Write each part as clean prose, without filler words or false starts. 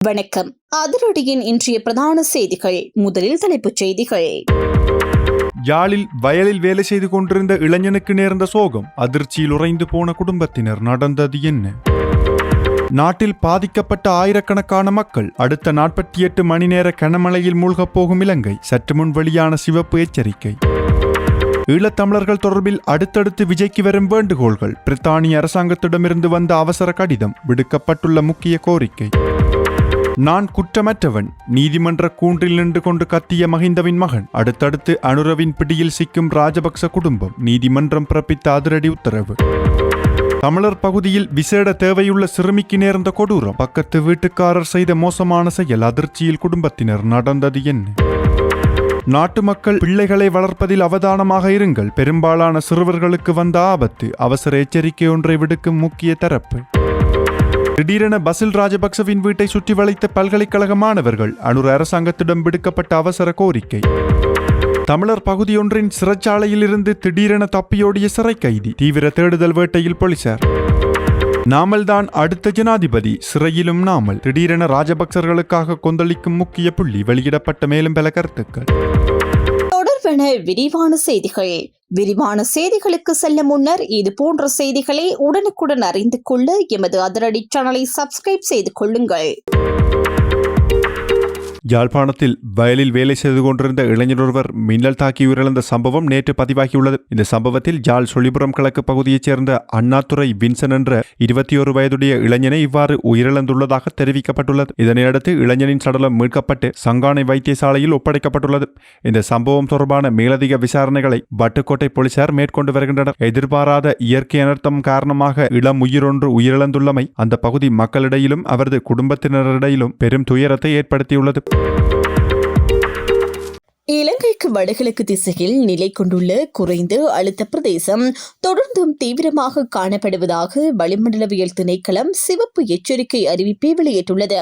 வணக்கம். அதிரடியின் இன்றைய பிரதான செய்திகள். முதலில் தலைப்புச் செய்திகள். யாழில் வயலில் வேலை செய்து கொண்டிருந்த இளைஞனுக்கு நேர்ந்த சோகம், அதிர்ச்சியில் உறைந்து போன குடும்பத்தினர். நடந்தது என்ன? நாட்டில் பாதிக்கப்பட்ட ஆயிரக்கணக்கான மக்கள். அடுத்த 48 மணி நேர கனமழையில் மூழ்கப் போகும் இலங்கை. சற்று முன் வெளியான சிவப்பு எச்சரிக்கை. ஈழத்தமிழர்கள் தொடர்பில் அடுத்தடுத்து விஜய்க்கு வரும் வேண்டுகோள்கள். பிரித்தானிய அரசாங்கத்திடமிருந்து வந்த அவசர கடிதம். விடுக்கப்பட்டுள்ள முக்கிய கோரிக்கை. நான் குற்றமற்றவன். நீதிமன்ற கூன்றில் நின்று கொண்டு கத்திய மஹிந்தவின் மகன். அடுத்தடுத்து அனுரவின் பிடியில் சிக்கும் ராஜபக்ச குடும்பம். நீதிமன்றம் பிறப்பித்த அதிரடி உத்தரவு. தமிழர் பகுதியில் விசேட தேவையுள்ள சிறுமிக்கு நேர்ந்த கொடூரம். பக்கத்து வீட்டுக்காரர் செய்த மோசமான செயல். அதிர்ச்சியில் குடும்பத்தினர். நடந்தது என்ன? நாட்டு மக்கள் பிள்ளைகளை வளர்ப்பதில் அவதானமாக இருங்கள். பெரும்பாலான சிறுவர்களுக்கு வந்த ஆபத்து. அவசர எச்சரிக்கை ஒன்றை விடுக்கும் முக்கிய தரப்பு. திடீரென பசில் ராஜபக்சவின் வீட்டை சுற்றி வளைத்த பல்கலைக்கழக மாணவர்கள். அனுர அரசாங்கத்திடம் விடுக்கப்பட்ட அவசர கோரிக்கை. தமிழர் பகுதியொன்றின் சிறைச்சாலையில் இருந்து திடீரென தப்பியோடிய சிறை கைதி. தீவிர தேடுதல் வேட்டையில் போலீசார். நாமல்தான் அடுத்த ஜனாதிபதி. சிறையிலும் நாமல். திடீரென ராஜபக்சர்களுக்காக கொந்தளிக்கும் முக்கிய புள்ளி. வெளியிடப்பட்ட மேலும் பல கருத்துக்கள். தொடர்பான விரிவான செய்திகள். விரிவான செய்திகளுக்கு செல்ல முன்னர் இது போன்ற செய்திகளை உடனுக்குடன் அறிந்து கொள்ள எமது அதிரடி சேனலை சப்ஸ்கிரைப் செய்து கொள்ளுங்கள். யாழ்ப்பாணத்தில் வயலில் வேலை செய்து கொண்டிருந்த இளைஞர் ஒருவர் மின்னல் தாக்கி உயிரிழந்த சம்பவம் நேற்று பதிவாகியுள்ளது. இந்த சம்பவத்தில் யாழ் சொலிபுரம் கிழக்கு பகுதியைச் சேர்ந்த அண்ணாதுரை வின்சன் என்ற 21 வயதுடைய இளைஞனை இவ்வாறு உயிரிழந்துள்ளதாக தெரிவிக்கப்பட்டுள்ளது. இதனையடுத்து இளைஞனின் சடலம் மீட்கப்பட்டு சங்கானை வைத்தியசாலையில் ஒப்படைக்கப்பட்டுள்ளது. இந்த சம்பவம் தொடர்பான மேலதிக விசாரணைகளை வட்டுக்கோட்டை போலீசார் மேற்கொண்டு வருகின்றனர். எதிர்பாராத இயற்கை அனர்த்தம் காரணமாக இளம் உயிரொன்று உயிரிழந்துள்ளமை அந்த பகுதி மக்களிடையிலும் அவரது குடும்பத்தினரிடையிலும் பெரும் துயரத்தை ஏற்படுத்தியுள்ளது. இலங்கைக்கு வடகிழக்கு திசையில் நிலை கொண்டுள்ள குறைந்த அழுத்த பிரதேசம் தொடர்ந்தும் தீவிரமாக காணப்படுவதாக வளிமண்டலவியல் திணைக்களம் சிவப்பு எச்சரிக்கை அறிவிப்பை வெளியிட்டுள்ளது.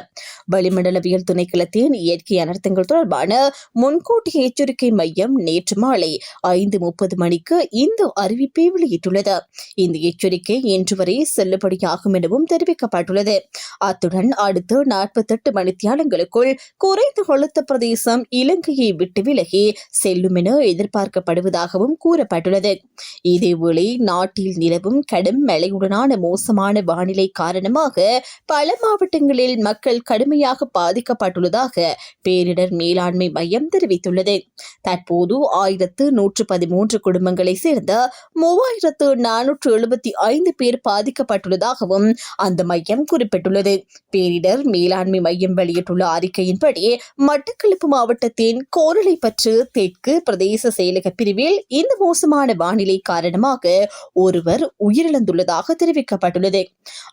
வளிமண்டலவியல் திணைக்களத்தின் இயற்கை அனர்த்தங்கள் தொடர்பான முன்கூட்டிய எச்சரிக்கை மையம் நேற்று மாலை 5:30 மணிக்கு இந்த அறிவிப்பை வெளியிட்டுள்ளது. இந்த எச்சரிக்கை இன்று வரை செல்லுபடியாகும் எனவும் தெரிவிக்கப்பட்டுள்ளது. அத்துடன் அடுத்த 48 மணித்தியாலங்களுக்குள் குறைந்த அழுத்த பிரதேசம் இலங்கையை விட்டு விலகி செல்லும் என எதிர்பார்க்கப்படுவதாகவும் கூறப்பட்டுள்ளது. இதேவேளை நாட்டில் நிலவும் கடும் மழையுடனான மோசமான வானிலை காரணமாக பல மாவட்டங்களில் மக்கள் கடுமையாக பாதிக்கப்பட்டுள்ளதாக பேரிடர் மேலாண்மை மையம் தெரிவித்துள்ளது. தற்போது 1113 குடும்பங்களை சேர்ந்த 3475 பேர் பாதிக்கப்பட்டுள்ளதாகவும் அந்த மையம் குறிப்பிட்டுள்ளது. பேரிடர் மேலாண்மை மையம் வெளியிட்டுள்ள அறிக்கையின்படி மட்டக்களப்பு மாவட்டத்தின் கோரளைப்பற்று தெற்கு பிரதேச செயலக பிரிவில் இந்த மோசமான வானிலை காரணமாக ஒருவர் உயிரிழந்துள்ளதாக தெரிவிக்கப்பட்டுள்ளது.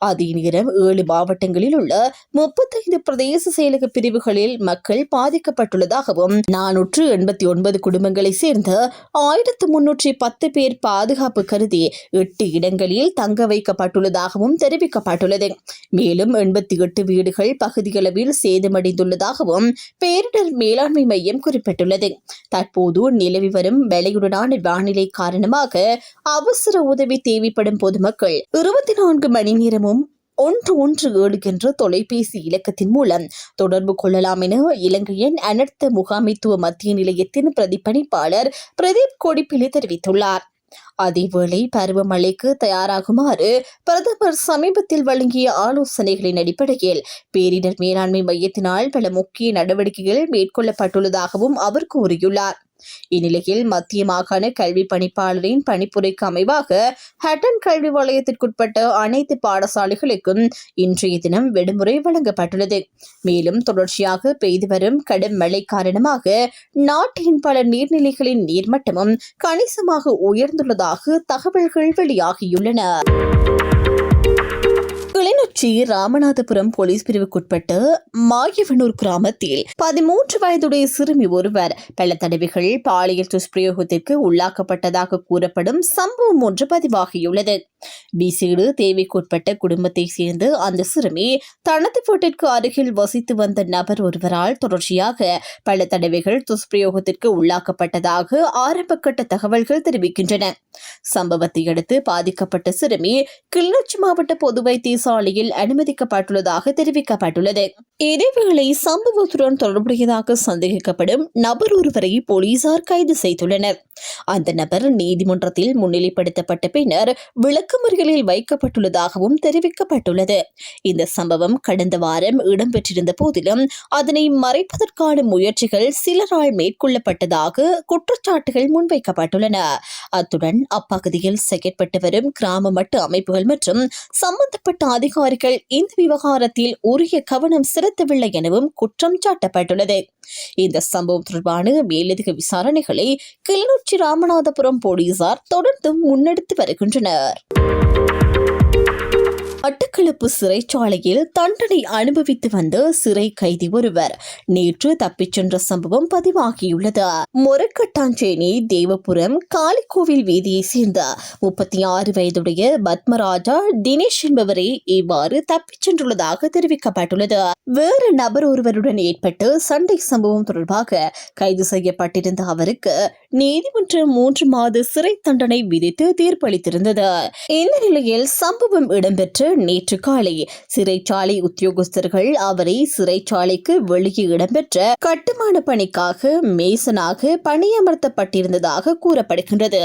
அதே நேரம் 7 மாவட்டங்களில் உள்ள 35 பிரதேச செயலக பிரிவுகளில் மக்கள் பாதிக்கப்பட்டுள்ளதாகவும் 489 குடும்பங்களை சேர்ந்த 1310 பேர் பாதுகாப்பு கருதி 8 இடங்களில் தங்க வைக்கப்பட்டுள்ளதாகவும் தெரிவிக்கப்பட்டுள்ளது. மேலும் 88 வீடுகள் பகுதியளவில் சேதமடைந்துள்ளதாகவும் பேரிடர் மேலாண்மை மையம் குறிப்பிட்டுள்ளது. தற்போது நிலவி வரும் மழையுடனான வானிலை காரணமாக அவசர உதவி தேவைப்படும் பொதுமக்கள் 24 மணி நேரமும் 117 என்ற தொலைபேசி இலக்கத்தின் மூலம் தொடர்பு கொள்ளலாம் என இலங்கையின் அனர்த்த முகாமைத்துவ மத்திய நிலையத்தின் பிரதிபலிப்பாளர் பிரதீப் கொடிப்பிலி தெரிவித்துள்ளார். அதேவேளை பருவமழைக்கு தயாராகுமாறு பிரதமர் சமீபத்தில் வழங்கிய ஆலோசனைகளின் அடிப்படையில் பேரிடர் மேலாண்மை மையத்தினால் பல முக்கிய நடவடிக்கைகள் மேற்கொள்ளப்பட்டுள்ளதாகவும் அவர் கூறியுள்ளார். இந்நிலையில் மத்திய மாகாண கல்வி பணிப்பாளரின் பணிப்புரைக்கு அமைவாக ஹட்டன் கல்வி வலயத்திற்குட்பட்ட அனைத்து பாடசாலைகளுக்கும் இன்றைய தினம் விடுமுறை வழங்கப்பட்டுள்ளது. மேலும் தொடர்ச்சியாக பெய்து வரும் கடும் மழை காரணமாக நாட்டின் பல நீர்நிலைகளின் நீர்மட்டமும் கணிசமாக உயர்ந்துள்ளதாக தகவல்கள் வெளியாகியுள்ளன. கிளிநொச்சி ராமநாதபுரம் போலீஸ் பிரிவுக்குட்பட்ட மாயவனூர் கிராமத்தில் 13 வயதுடைய சிறுமி ஒருவர் பல தடவைகள் பாலியல் துஷ்பிரயோகத்திற்கு உள்ளாக்கப்பட்டதாக கூறப்படும் சம்பவம் ஒன்று பதிவாகியுள்ளது. விசேடு தேவைக்குட்பட்ட குடும்பத்தை சேர்ந்து அந்த சிறுமி தனது வீட்டிற்கு அருகில் வசித்து வந்த நபர் ஒருவரால் தொடர்ச்சியாக பல தடவைகள் துஷ்பிரயோகத்திற்கு உள்ளாக்கப்பட்டதாக ஆரம்பகட்ட தகவல்கள் தெரிவிக்கின்றன. சம்பவத்தை அடுத்து பாதிக்கப்பட்ட சிறுமி கிளிநொச்சி மாவட்ட பொது வைத்தியசாலை சிறைச்சாலையில் அனுமதிக்கப்பட்டுள்ளதாக தெரிவிக்கப்பட்டுள்ளது. இதேவேளை சம்பவத்துடன் தொடர்புடையதாக சந்தேகிக்கப்படும் நபர் ஒருவரை போலீசார் கைது செய்துள்ளனர். அந்த நபர் நீதிமன்றத்தில் முன்னிலைப்படுத்தப்பட்ட பின்னர் விளக்கமறியலில் வைக்கப்பட்டுள்ளதாகவும் தெரிவிக்கப்பட்டுள்ளது. இந்த சம்பவம் கடந்த வாரம் இடம்பெற்றிருந்த போதிலும் அதனை மறைப்பதற்கான முயற்சிகள் சிலரால் மேற்கொள்ளப்பட்டதாக குற்றச்சாட்டுகள் முன்வைக்கப்பட்டுள்ளன. அத்துடன் அப்பகுதியில் செயற்பட்டு வரும் கிராம மட்ட அமைப்புகள் மற்றும் சம்பந்தப்பட்ட அதிகாரிகள் இந்த விவகாரத்தில் உரிய கவனம் செலுத்தவில்லை எனவும் குற்றம் சாட்டப்பட்டுள்ளது. இந்த சம்பவம் தொடர்பான மேலதிக விசாரணைகளை கிளிநொச்சி ராமநாதபுரம் போலீசார் தொடர்ந்து முன்னெடுத்து வருகின்றனர். மட்டக்களப்பு சிறைச்சாலையில் தண்டனை அனுபவித்து வந்த சிறை கைதி ஒருவர் நேற்று தப்பிச் சென்ற சம்பவம் பதிவாகியுள்ளது. மொரக்கட்டாஞ்சேரி தேவபுரம் காளிக்கோவில் வீதியை சேர்ந்த 36 வயதுடைய பத்மராஜா தினேஷ் என்பவரே இவ்வாறு தப்பிச் சென்றுள்ளதாக தெரிவிக்கப்பட்டுள்ளது. வேறு நபர் ஒருவருடன் ஏற்பட்டு சண்டை சம்பவம் தொடர்பாக கைது செய்யப்பட்டிருந்த அவருக்கு நீதிமன்றம் 3 மாத சிறை தண்டனை விதித்து தீர்ப்பளித்திருந்தது. இந்த நிலையில் சம்பவம் இடம்பெற்ற நேற்று காலை சிறைச்சாலை உத்தியோகஸ்தர்கள் அவரை சிறைச்சாலைக்கு வெளியே இடம்பெற்ற கட்டுமான பணிக்காக மேசனாக பணியமர்த்தப்பட்டிருந்ததாக கூறப்படுகின்றது.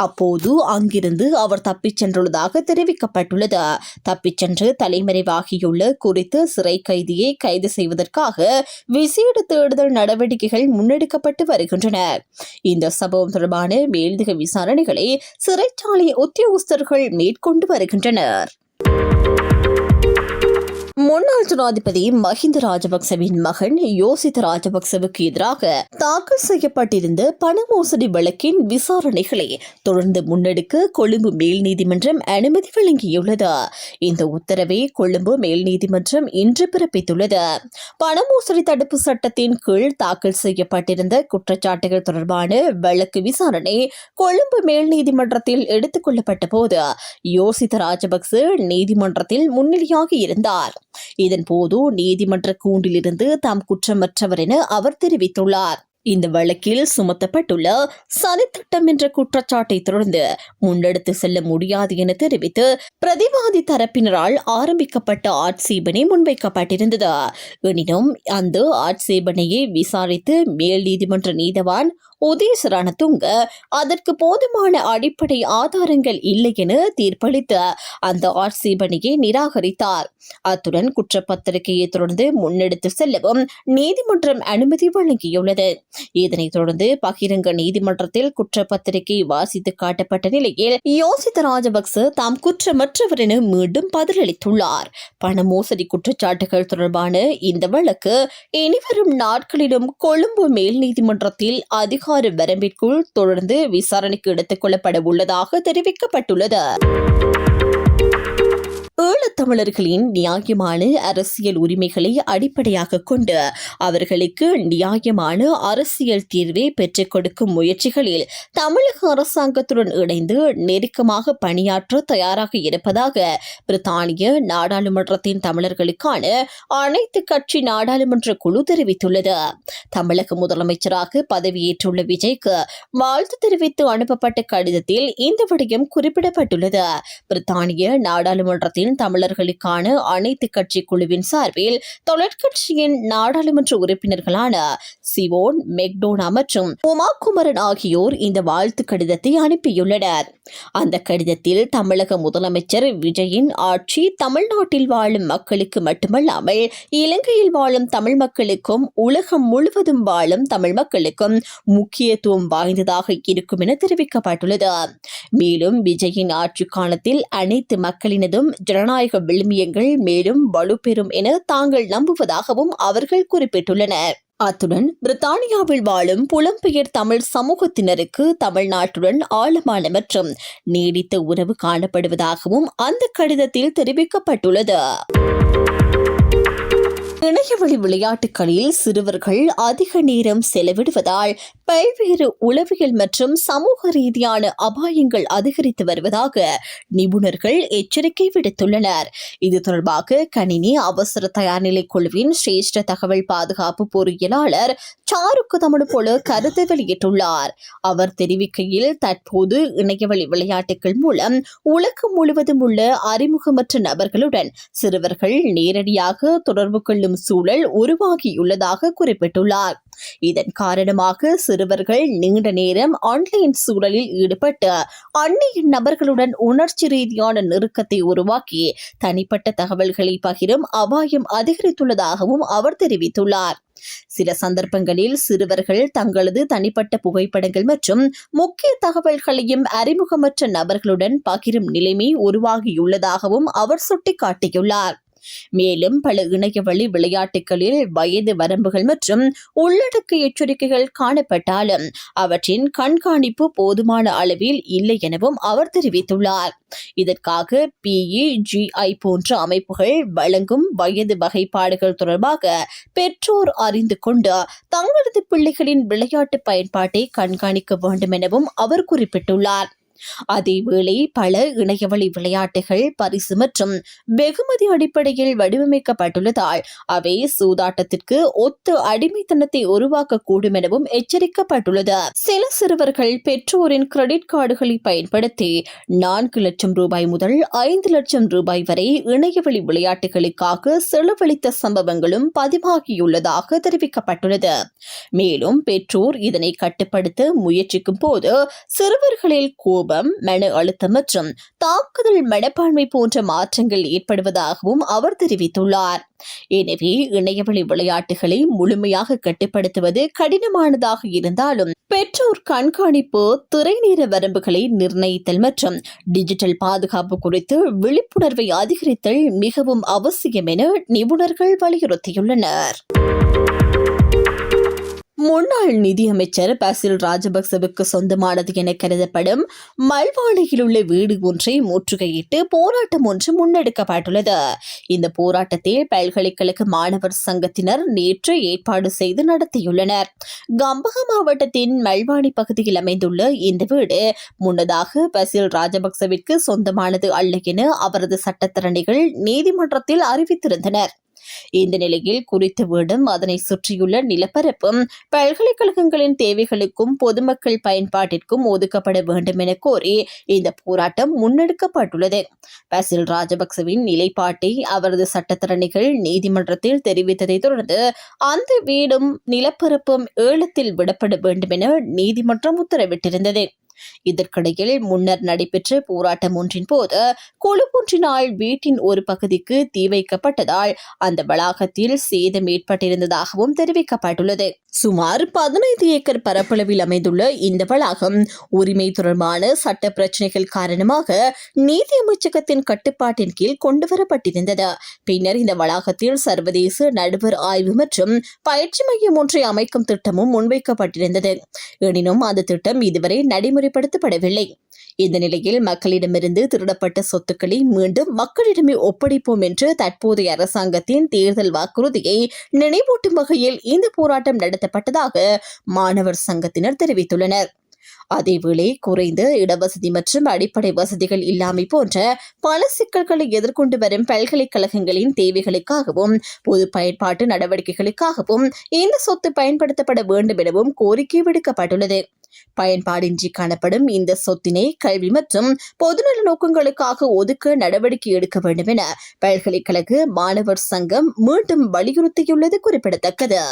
அப்போது அங்கிருந்து அவர் தப்பிச் சென்றுள்ளதாக தெரிவிக்கப்பட்டுள்ளது. தப்பிச் சென்று தலைமறைவாகியுள்ள குறித்த சிறை கைதியை கைது செய்வதற்காக விசேட தேடுதல் நடவடிக்கைகள் முன்னெடுக்கப்பட்டு வருகின்றன. இந்த சம்பவம் தொடர்பான மேலதிக விசாரணைகளை சிறைச்சாலை உத்தியோகஸ்தர்கள் மேற்கொண்டு வருகின்றனர். முன்னாள் ஜனாதிபதி மஹிந்த ராஜபக்சவின் மகன் யோசித்த ராஜபக்சவுக்கு எதிராக தாக்கல் செய்யப்பட்டிருந்த பண மோசடி வழக்கின் விசாரணைகளை தொடர்ந்து முன்னெடுக்க கொழும்பு மேல் நீதிமன்றம் அனுமதி வழங்கியுள்ளது. இந்த உத்தரவை கொழும்பு மேல் நீதிமன்றம் இன்று பிறப்பித்துள்ளது. பண மோசடி தடுப்பு சட்டத்தின் கீழ் தாக்கல் செய்யப்பட்டிருந்த குற்றச்சாட்டுகள் தொடர்பான வழக்கு விசாரணை கொழும்பு மேல் நீதிமன்றத்தில் எடுத்துக் கொள்ளப்பட்ட போது யோசித்த ராஜபக்ச நீதிமன்றத்தில் முன்னிலையாக இருந்தார். இதன்போது நீதிமன்ற கூண்டிலிருந்து தாம் குற்றமற்றவர் என அவர் தெரிவித்துள்ளார். இந்த வழக்கில் சுமத்தப்பட்டுள்ள சதித்திட்டம் என்ற குற்றச்சாட்டை தொடர்ந்து முன்னெடுத்து செல்ல முடியாது என தெரிவித்து பிரதிவாதி தரப்பினரால் ஆரம்பிக்கப்பட்ட ஆட்சேபனை முன்வைக்கப்பட்டிருந்தது. எனினும் அந்த ஆட்சேபனையை விசாரித்து மேல் நீதிமன்ற நீதவான் உதேச ரணதுங்க அதற்கு போதுமான அடிப்படை ஆதாரங்கள் இல்லை என தீர்ப்பளித்து அந்த ஆட்சேபனையை நிராகரித்தார். அத்துடன் குற்றப்பத்திரிகையை தொடர்ந்து முன்னெடுத்து செல்லவும் நீதிமன்றம் அனுமதி வழங்கியுள்ளது. இதனைத் தொடர்ந்து பகிரங்க நீதிமன்றத்தில் குற்றப்பத்திரிகை வாசித்து காட்டப்பட்ட நிலையில் யோசித்த ராஜபக்ச தாம் குற்றமற்றவர் என மீண்டும் பதிலளித்துள்ளார். பண மோசடி குற்றச்சாட்டுகள் தொடர்பான இந்த வழக்கு இனிவரும் நாட்களிலும் கொழும்பு மேல் நீதிமன்றத்தில் அதிகார வரம்பிற்குள் தொடர்ந்து விசாரணைக்கு எடுத்துக் கொள்ளப்பட உள்ளதாக தெரிவிக்கப்பட்டுள்ளது. ஈழத்தமிழர்களின் நியாயமான அரசியல் உரிமைகளை அடிப்படையாக கொண்டு அவர்களுக்கு நியாயமான அரசியல் தீர்வை பெற்றுக் கொடுக்கும் முயற்சிகளில் தமிழக அரசாங்கத்துடன் இணைந்து நெருக்கமாக பணியாற்ற தயாராக இருப்பதாக பிரித்தானிய நாடாளுமன்றத்தின் தமிழர்களுக்கான அனைத்து கட்சி நாடாளுமன்ற குழு தெரிவித்துள்ளது. தமிழக முதலமைச்சராக பதவியேற்றுள்ள விஜய்க்கு வாழ்த்து தெரிவித்து அனுப்பப்பட்ட கடிதத்தில் இந்த விடயம் குறிப்பிடப்பட்டுள்ளது. பிரித்தானிய நாடாளுமன்றத்தின் தமிழர்களுக்கான அனைத்து கட்சி குழுவின் சார்பில் தொழிற்கட்சியின் நாடாளுமன்ற உறுப்பினர்களான சிவோன் மெக்டோனா மற்றும் உமா குமரன் ஆகியோர் இந்த வாழ்த்து கடிதத்தை அனுப்பியுள்ளனர். அந்த கடிதத்தில் தமிழக முதலமைச்சர் விஜயின் ஆட்சி தமிழ்நாட்டில் வாழும் மக்களுக்கு மட்டுமல்லாமல் இலங்கையில் வாழும் தமிழ் மக்களுக்கும் உலகம் முழுவதும் வாழும் தமிழ் மக்களுக்கும் முக்கியத்துவம் வாய்ந்ததாக இருக்கும் என தெரிவிக்கப்பட்டுள்ளது. மேலும் விஜயின் ஆட்சி காலத்தில் அனைத்து மக்களினதும் ஜனநாயக விழுமியங்கள் மேலும் வலுப்பெறும் என தாங்கள் நம்புவதாகவும் அவர்கள் குறிப்பிட்டுள்ளனர். அத்துடன் பிரித்தானியாவில் வாழும் புலம்பெயர் தமிழ் சமூகத்தினருக்கு தமிழ்நாட்டுடன் ஆழமான மற்றும் நீடித்த உறவு காணப்படுவதாகவும் அந்த கடிதத்தில் தெரிவிக்கப்பட்டுள்ளது. இணையவழி விளையாட்டுகளில் சிறுவர்கள் அதிக நேரம் செலவிடுவதால் பல்வேறு உளவியல் மற்றும் சமூக ரீதியான அபாயங்கள் அதிகரித்து வருவதாக நிபுணர்கள் எச்சரிக்கை விடுத்துள்ளனர். இது தொடர்பாக கணினி அவசர தயார்நிலை குழுவின் சிரேஷ்ட தகவல் பாதுகாப்பு பொறியியலாளர் சாருக்கு தமிழ் போல கருத்து வெளியிட்டுள்ளார். அவர் தெரிவிக்கையில், தற்போது இணையவழி விளையாட்டுகள் மூலம் உலகம் முழுவதும் உள்ள அறிமுகமற்ற நபர்களுடன் சிறுவர்கள் நேரடியாக தொடர்பு கொள்ளும் சூழல் உருவாகியுள்ளதாக குறிப்பிட்டுள்ளார். இதன் காரணமாக சிறுவர்கள் நீண்ட நேரம் ஆன்லைன் சூழலில் ஈடுபட்டு அந்நிய நபர்களுடன் உணர்ச்சி ரீதியான நெருக்கத்தை உருவாக்கி தனிப்பட்ட தகவல்களை பகிரும் அபாயம் அதிகரித்துள்ளதாகவும் அவர் தெரிவித்துள்ளார். சில சந்தர்ப்பங்களில் சிறுவர்கள் தங்களது தனிப்பட்ட புகைப்படங்கள் மற்றும் முக்கிய தகவல்களையும் அறிமுகமற்ற நபர்களுடன் பகிரும் நிலைமை உருவாகியுள்ளதாகவும் அவர் சுட்டிக்காட்டியுள்ளார். மேலும் பல இணையவழி விளையாட்டுகளில் வயது வரம்புகள் மற்றும் உள்ளடக்க எச்சரிக்கைகள் காணப்பட்டாலும் அவற்றின் கண்காணிப்பு போதுமான அளவில் இல்லை எனவும் அவர் தெரிவித்துள்ளார். இதற்காக PEGI போன்ற அமைப்புகள் வழங்கும் வயது வகைப்பாடுகள் தொடர்பாக பெற்றோர் அறிந்து கொண்டு தங்களது பிள்ளைகளின் விளையாட்டு பயன்பாட்டை கண்காணிக்க வேண்டும் எனவும் அவர் குறிப்பிட்டுள்ளார். அதேவேளை பல இணையவழி விளையாட்டுகள் பரிசு மற்றும் வெகுமதி அடிப்படையில் வடிவமைக்கப்பட்டுள்ளதால் அவை சூதாட்டத்திற்கு ஒத்த அடிமைத்தனத்தை உருவாக்கக்கூடும் எனவும் எச்சரிக்கப்பட்டுள்ளது. சில சிறுவர்கள் பெற்றோரின் கிரெடிட் கார்டுகளை பயன்படுத்தி 4 லட்சம் ரூபாய் முதல் 5 லட்சம் ரூபாய் வரை இணையவழி விளையாட்டுகளுக்காக செலவழித்த சம்பவங்களும் பதிவாகியுள்ளதாக தெரிவிக்கப்பட்டுள்ளது. மேலும் பெற்றோர் இதனை கட்டுப்படுத்த முயற்சிக்கும் போது சிறுவர்களில் கோபம், மன அழுத்தம் மற்றும் தாக்குதல் மனப்பான்மை போன்ற மாற்றங்கள் ஏற்படுவதாகவும் அவர் தெரிவித்துள்ளார். எனவே இணையவழி விளையாட்டுகளை முழுமையாக கட்டுப்படுத்துவது கடினமானதாக இருந்தாலும் பெற்றோர் கண்காணிப்பு, திரைநேர வரம்புகளை நிர்ணயித்தல் மற்றும் டிஜிட்டல் பாதுகாப்பு குறித்து விழிப்புணர்வை அதிகரித்தல் மிகவும் அவசியம் என நிபுணர்கள் வலியுறுத்தியுள்ளனர். முன்னாள் நிதியமைச்சர் பசில் ராஜபக்சவுக்கு சொந்தமானது என கருதப்படும் மல்வானையில் உள்ள வீடு ஒன்றை முற்றுகையிட்டு போராட்டம் ஒன்று முன்னெடுக்கப்பட்டுள்ளது. இந்த போராட்டத்தில் பல்கலைக்கழக மாணவர் சங்கத்தினர் நேற்று ஏற்பாடு செய்து நடத்தியுள்ளனர். கம்பஹ மாவட்டத்தின் மல்வானி பகுதியில் அமைந்துள்ள இந்த வீடு முன்னதாக பசில் ராஜபக்சவிற்கு சொந்தமானது அல்ல என அவரது சட்டத்தரணிகள் நீதிமன்றத்தில் அறிவித்திருந்தனர். இந்த நிலையில் குறித்த வீடும் அதனை சுற்றியுள்ள நிலப்பரப்பும் பல்கலைக்கழகங்களின் தேவைகளுக்கும் பொதுமக்கள் பயன்பாட்டிற்கும் ஒதுக்கப்பட வேண்டும் என கோரி இந்த போராட்டம் முன்னெடுக்கப்பட்டுள்ளது. பசில் ராஜபக்சவின் நிலைப்பாட்டை அவரது சட்டத்தரணிகள் நீதிமன்றத்தில் தெரிவித்ததை தொடர்ந்து அந்த வீடும் நிலப்பரப்பும் ஏலத்தில் விடப்பட வேண்டும் என நீதிமன்றம் உத்தரவிட்டிருந்தது. இதற்கிடையில் முன்னர் நடைபெற்ற போராட்டம் ஒன்றின் போது குழு ஒன்றினால் வீட்டின் ஒரு பகுதிக்கு தீ வைக்கப்பட்டதால் அந்த வளாகத்தில் சேதம் ஏற்பட்டிருந்ததாகவும் தெரிவிக்கப்பட்டுள்ளது. சுமார் 15 ஏக்கர் பரப்பளவில் அமைந்துள்ள இந்த வளாகம் உரிமை தொடர்பான சட்ட பிரச்சினைகள் காரணமாக நீதி அமைச்சகத்தின் கட்டுப்பாட்டின் கீழ் கொண்டுவரப்பட்டிருந்தது. பின்னர் இந்த வளாகத்தில் சர்வதேச நடுவர் ஆய்வு மற்றும் பயிற்சி மையம் ஒன்றை அமைக்கும் திட்டமும் முன்வைக்கப்பட்டிருந்தது. எனினும் அந்த திட்டம் இதுவரை நடைமுறைப்படுத்தப்படவில்லை. இந்த நிலையில் மக்களிடமிருந்து திருடப்பட்ட சொத்துக்களை மீண்டும் மக்களிடமே ஒப்படைப்போம் என்று தற்போதைய அரசாங்கத்தின் தேர்தல் வாக்குறுதியை நினைவூட்டும் வகையில் இந்த போராட்டம் நடத்தப்பட்டதாக மாணவர் சங்கத்தினர் தெரிவித்துள்ளனர். அதேவேளை குறைந்த இடவசதி மற்றும் அடிப்படை வசதிகள் இல்லாமை போன்ற பல சிக்கல்களை எதிர்கொண்டு வரும் பல்கலைக்கழகங்களின் தேவைகளுக்காகவும் பொது பயன்பாட்டு நடவடிக்கைகளுக்காகவும் இந்த சொத்து பயன்படுத்தப்பட வேண்டும் எனவும் கோரிக்கை விடுக்கப்பட்டுள்ளது. பயன்பாடின்றி காணப்படும் இந்த சொத்தினை கல்வி மற்றும் பொதுநல நோக்கங்களுக்காக ஒதுக்க நடவடிக்கை எடுக்க வேண்டும் என பல்கலைக்கழக மாணவர் சங்கம் மீண்டும் வலியுறுத்தியுள்ளது குறிப்பிடத்தக்கது.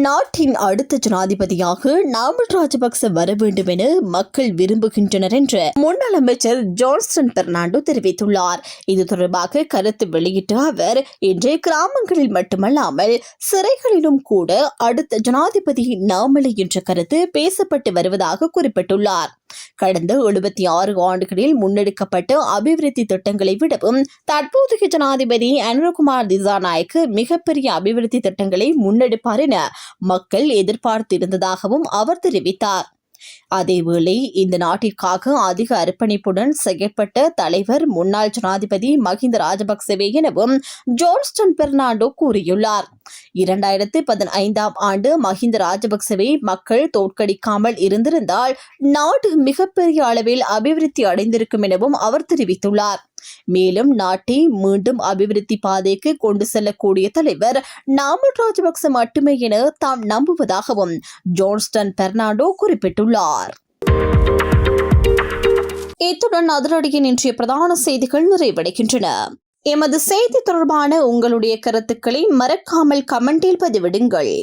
நாட்டின் அடுத்த ஜனாதிபதியாக நாமல் ராஜபக்ச வர வேண்டும் என மக்கள் விரும்புகின்றனர் என்று முன்னாள் அமைச்சர் ஜான்ஸ்டன் பெர்னாண்டோ தெரிவித்துள்ளார். இது தொடர்பாக கருத்து வெளியிட்ட அவர் இன்று கிராமங்களில் மட்டுமல்லாமல் சிறைகளிலும் கூட அடுத்த ஜனாதிபதி நாமலை என்ற கருத்து பேசப்பட்டு வருவதாக குறிப்பிட்டுள்ளார். கடந்த 76 ஆண்டுகளில் முன்னெடுக்கப்பட்ட அபிவிருத்தி திட்டங்களை விடவும் தற்போதைய ஜனாதிபதி அனுரகுமார் திசாநாயக்கு மிகப்பெரிய அபிவிருத்தி திட்டங்களை முன்னெடுப்பார் என மக்கள் எதிர்பார்த்திருந்ததாகவும் அவர் தெரிவித்தார். அதேவேளை இந்த நாட்டிற்காக அதிக அர்ப்பணிப்புடன் செயற்பட்ட தலைவர் முன்னாள் ஜனாதிபதி மஹிந்த ராஜபக்சவே எனவும் ஜோன்ஸ்டன் பெர்னாண்டோ கூறியுள்ளார். 2015ஆம் ஆண்டு மஹிந்த ராஜபக்சவை மக்கள் தோற்கடிக்காமல் இருந்திருந்தால் நாடு மிகப்பெரிய அளவில் அபிவிருத்தி அடைந்திருக்கும் எனவும் அவர் தெரிவித்துள்ளார். மேலும் நாட்டை மீண்டும் அபிவிருத்தி பாதைக்கு கொண்டு செல்லக்கூடிய தலைவர் நாமல் ராஜபக்ச மட்டுமே என தாம் நம்புவதாகவும் ஜோன்ஸ்டன் பெர்னாண்டோ குறிப்பிட்டுள்ளார். இத்துடன் அதிரடியின் இன்றைய பிரதான செய்திகள் நிறைவடைகின்றன. எமது செய்தி தொடர்பான உங்களுடைய கருத்துக்களை மறக்காமல் கமெண்டில் பதிவிடுங்கள்.